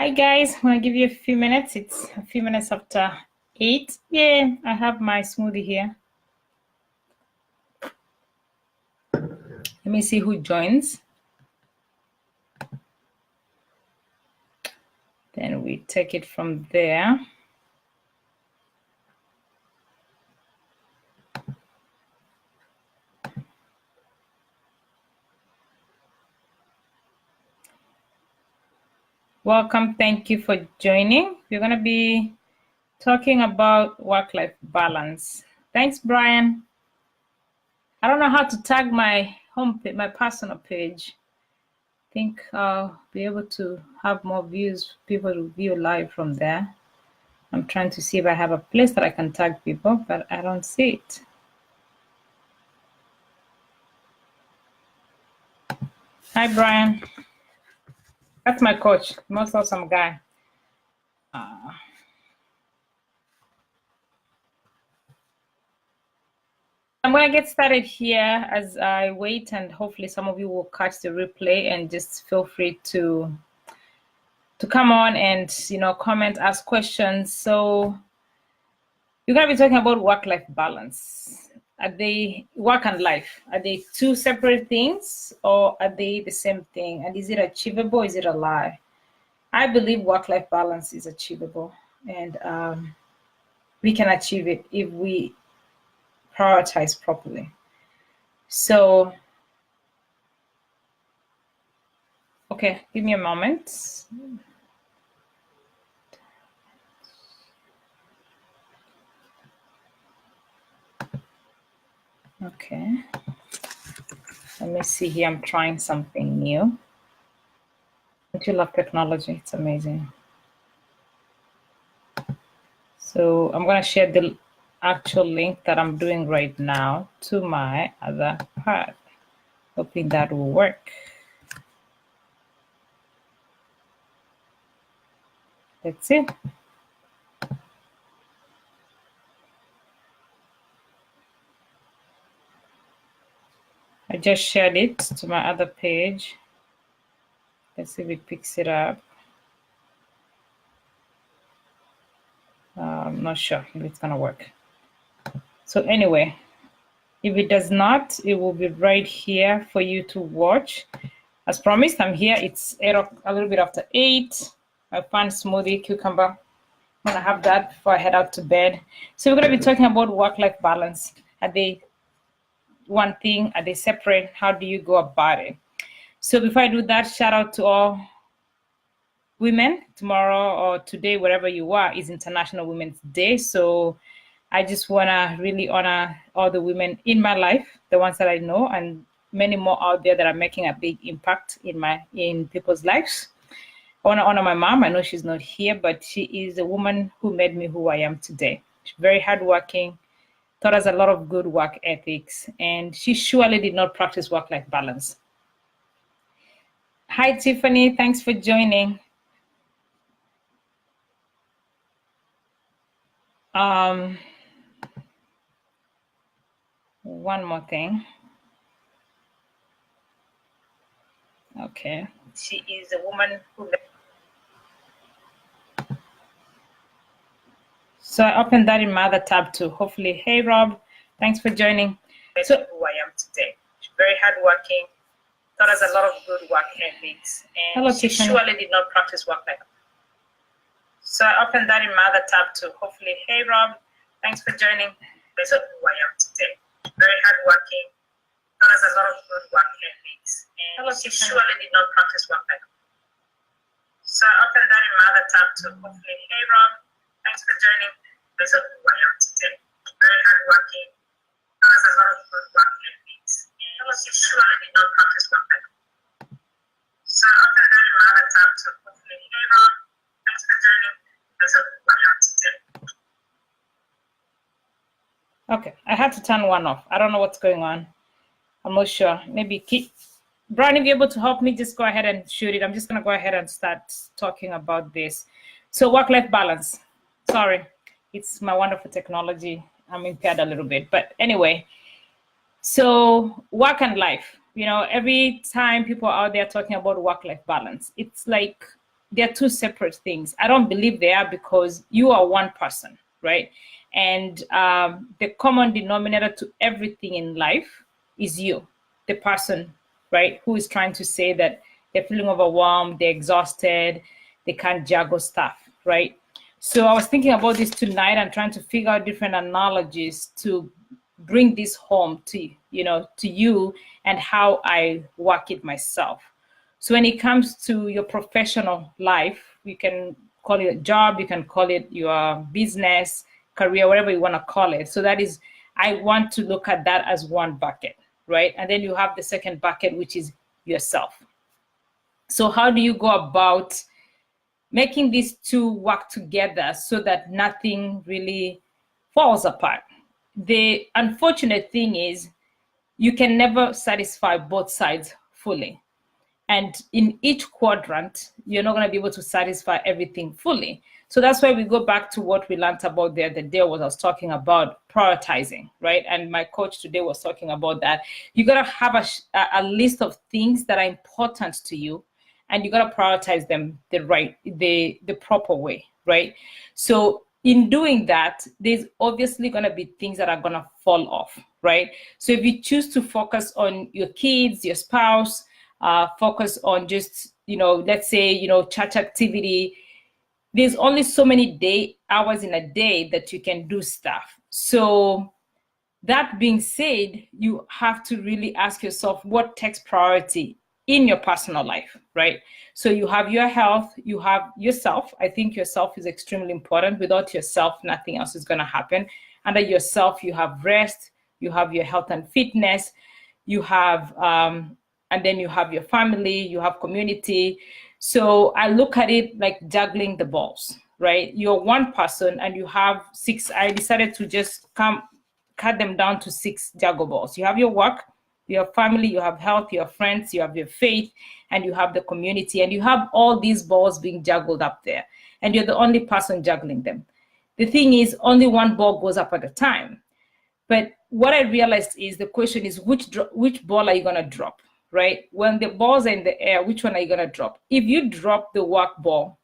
Hi guys, I'm gonna give you a few minutes. It's a few minutes after 8. Yeah, I have my smoothie here. Let me see who joins. Then we take it from there. Welcome, thank you for joining. We're gonna be talking about work-life balance. Thanks, Brian. I don't know how to tag my my personal page. I think I'll be able to have more views, people to view live from there. I'm trying to see if I have a place that I can tag people, but I don't see it. Hi, Brian. That's my coach, most awesome guy. I'm going to get started here as I wait, and hopefully some of you will catch the replay and just feel free to come on and, comment, ask questions. So we're going to be talking about work-life balance. Are they work and life? Are they two separate things or are they the same thing? And is it achievable? Is it a lie? I believe work-life balance is achievable, and we can achieve it if we prioritize properly. So, okay, give me a moment. Okay, let me see here. I'm trying something new. Don't you love technology? It's amazing. So I'm going to share the actual link that I'm doing right now to my other part, hoping that will work. Let's see. I just shared it to my other page. Let's see if it picks it up. I'm not sure if it's gonna work. So anyway, if it does not, it will be right here for you to watch. As promised, I'm here. It's a little bit after 8. I found smoothie, cucumber. I'm gonna have that before I head out to bed. So we're gonna be talking about work-life balance. Are they one thing? Are they separate? How do you go about it? So before I do that, shout out to all women. Tomorrow or today, wherever you are, is International Women's Day. So I just want to really honor all the women in my life, the ones that I know, and many more out there that are making a big impact in people's lives. I want to honor my mom. I know she's not here, but she is a woman who made me who I am today. She's very hardworking, taught us a lot of good work ethics, and she surely did not practice work-life balance. Hi, Tiffany. Thanks for joining. One more thing. Okay. She is a woman who... So I opened that in my other tab too. Hopefully, hey Rob, thanks for joining. So who I am today. She's very hardworking, taught us a lot of good work ethics, and hello, she surely did not practice work like that. So I opened that in my other tab too. Hopefully, hey Rob, thanks for joining. So who I am today. She's very hardworking, taught us a lot of good work ethics, and hello, she surely did not practice work like that. So I opened that in my other tab too. Hopefully, hey Rob, thanks for joining. So who I am today. Very hardworking, taught us a lot of good work ethics, and hello, she surely did not practice work like that. So I opened that in my other tab too. Hopefully, hey Rob, thanks for joining. So who I am today. Okay, I had to turn one off. I don't know what's going on. I'm not sure. Maybe Brian, if you're able to help me, just go ahead and shoot it. I'm just going to go ahead and start talking about this. So work-life balance. Sorry, it's my wonderful technology. I'm impaired a little bit. But anyway, so work and life. Every time people are out there talking about work-life balance, it's like they're two separate things. I don't believe they are, because you are one person, right? And the common denominator to everything in life is you, the person, right, who is trying to say that they're feeling overwhelmed, they're exhausted, they can't juggle stuff, right? So I was thinking about this tonight and trying to figure out different analogies to bring this home to you and how I work it myself. So when it comes to your professional life, you can call it a job, you can call it your business, career, whatever you want to call it. So that is, I want to look at that as one bucket, right? And then you have the second bucket, which is yourself. So how do you go about making these two work together so that nothing really falls apart? The unfortunate thing is you can never satisfy both sides fully. And in each quadrant, you're not going to be able to satisfy everything fully. So that's why we go back to what we learned about the other day, what I was talking about prioritizing, right? And my coach today was talking about that. You got to have a list of things that are important to you, and you got to prioritize them the proper way, right? So in doing that, there's obviously going to be things that are going to fall off, right? So if you choose to focus on your kids, your spouse, focus on just, let's say, church activity, there's only so many hours in a day that you can do stuff. So that being said, you have to really ask yourself what takes priority in your personal life, right? So you have your health, you have yourself. I think yourself is extremely important. Without yourself, nothing else is going to happen. Under yourself, you have rest, you have your health and fitness, you have, and then you have your family, you have community. So I look at it like juggling the balls, right? You're one person and you have six. I decided to just cut them down to 6 juggle balls. You have your work, you have family, you have health, you have friends, you have your faith, and you have the community. And you have all these balls being juggled up there. And you're the only person juggling them. The thing is, only one ball goes up at a time. But what I realized is the question is, which ball are you going to drop, right? When the balls are in the air, which one are you going to drop? If you drop the work ball,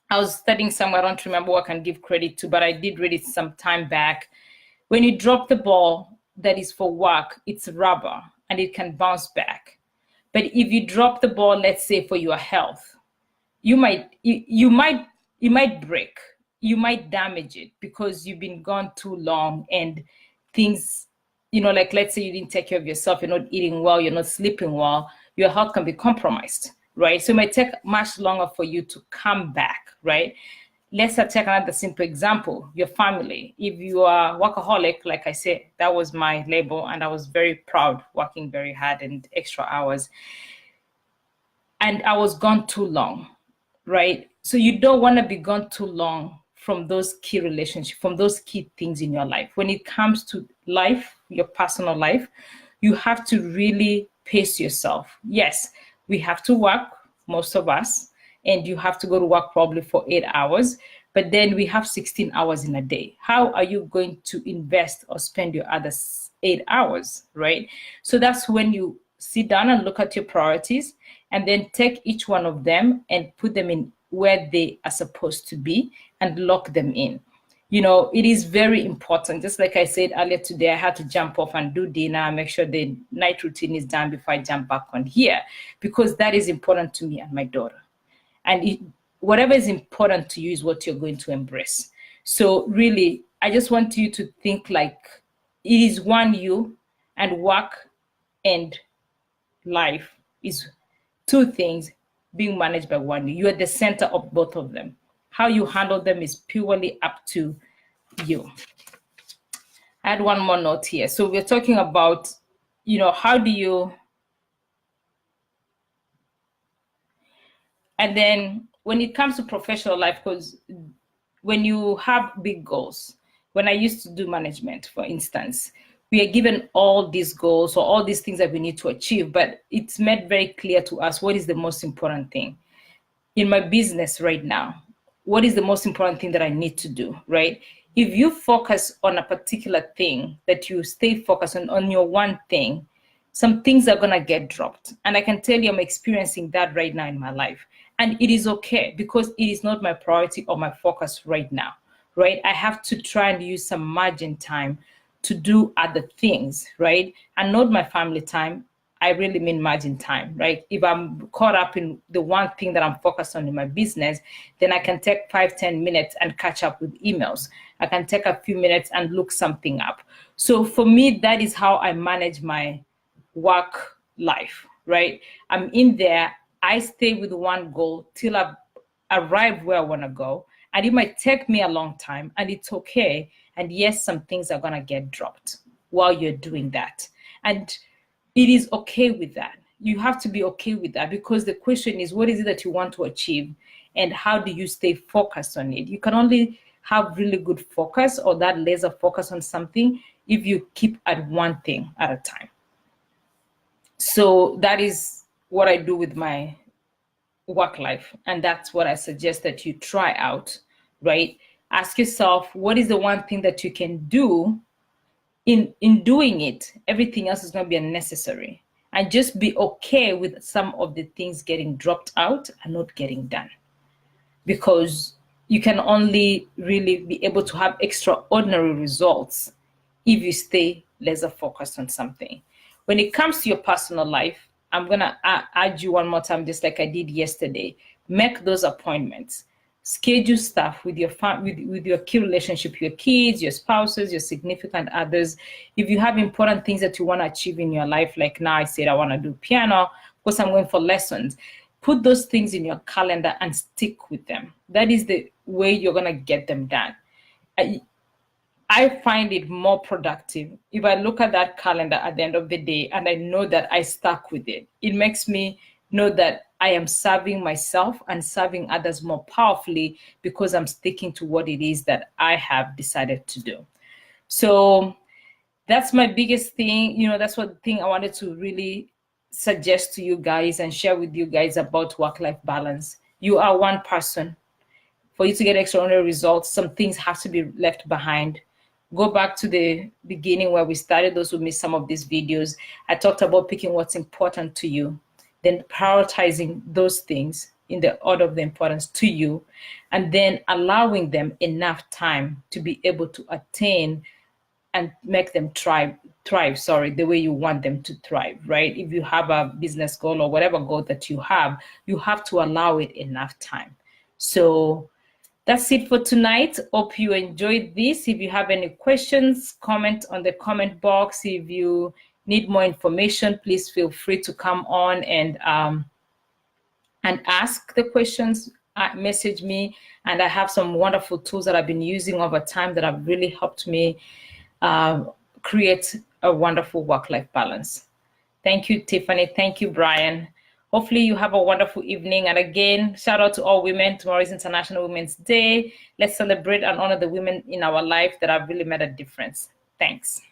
I was studying somewhere, I don't remember what I can give credit to, but I did read it some time back. When you drop the ball that is for work, it's rubber and it can bounce back. But if you drop the ball, let's say for your health, it might break, you might damage it because you've been gone too long and things, like let's say you didn't take care of yourself, you're not eating well, you're not sleeping well, your health can be compromised, right? So it might take much longer for you to come back, right? Let's take another simple example, your family. If you are workaholic, like I said, that was my label, and I was very proud, working very hard and extra hours. And I was gone too long, right? So you don't want to be gone too long from those key relationships, from those key things in your life. When it comes to life, your personal life, you have to really pace yourself. Yes, we have to work, most of us, and you have to go to work probably for 8 hours, but then we have 16 hours in a day. How are you going to invest or spend your other 8 hours, right? So that's when you sit down and look at your priorities and then take each one of them and put them in where they are supposed to be and lock them in. It is very important. Just like I said earlier today, I had to jump off and do dinner, make sure the night routine is done before I jump back on here, because that is important to me and my daughter. And whatever is important to you is what you're going to embrace. So really, I just want you to think like it is one you, and work and life is two things being managed by one you. You are the center of both of them. How you handle them is purely up to you. I had one more note here. So we're talking about, how do you, and then when it comes to professional life, because when you have big goals, when I used to do management, for instance, we are given all these goals or all these things that we need to achieve, but it's made very clear to us what is the most important thing. In my business right now, what is the most important thing that I need to do, right? If you focus on a particular thing, that you stay focused on your one thing, some things are going to get dropped. And I can tell you I'm experiencing that right now in my life. And it is okay because it is not my priority or my focus right now, right? I have to try and use some margin time to do other things, right? And not my family time. I really mean margin time, right? If I'm caught up in the one thing that I'm focused on in my business, then I can take 5-10 minutes and catch up with emails. I can take a few minutes and look something up. So for me, that is how I manage my work life, right? I'm in there. I stay with one goal till I've arrived where I want to go. And it might take me a long time, and it's okay. And yes, some things are going to get dropped while you're doing that. And it is okay with that. You have to be okay with that, because the question is, what is it that you want to achieve, and how do you stay focused on it? You can only have really good focus or that laser focus on something if you keep at one thing at a time. So that is what I do with my work life, and that's what I suggest that you try out, right? Ask yourself, what is the one thing that you can do? In doing it, everything else is going to be unnecessary, and just be okay with some of the things getting dropped out and not getting done, because you can only really be able to have extraordinary results if you stay laser focused on something. When it comes to your personal life, I'm going to add you one more time, just like I did yesterday. Make those appointments. Schedule stuff with your with your key relationship, your kids, your spouses, your significant others. If you have important things that you want to achieve in your life, like now I said I want to do piano, of course I'm going for lessons. Put those things in your calendar and stick with them. That is the way you're going to get them done. I find it more productive if I look at that calendar at the end of the day and I know that I stuck with it. It makes me know that I am serving myself and serving others more powerfully because I'm sticking to what it is that I have decided to do. So that's my biggest thing. That's what thing I wanted to really suggest to you guys and share with you guys about work-life balance. You are one person. For you to get extraordinary results, some things have to be left behind. Go back to the beginning where we started. Those who missed some of these videos, I talked about picking what's important to you, then prioritizing those things in the order of the importance to you, and then allowing them enough time to be able to attain and make them thrive, the way you want them to thrive, right? If you have a business goal or whatever goal that you have to allow it enough time. So that's it for tonight. Hope you enjoyed this. If you have any questions, comment on the comment box. If you need more information, please feel free to come on and ask the questions. Message me, and I have some wonderful tools that I've been using over time that have really helped me create a wonderful work-life balance. Thank you, Tiffany. Thank you, Brian. Hopefully you have a wonderful evening. And again, shout out to all women. Tomorrow is International Women's Day. Let's celebrate and honor the women in our life that have really made a difference. Thanks.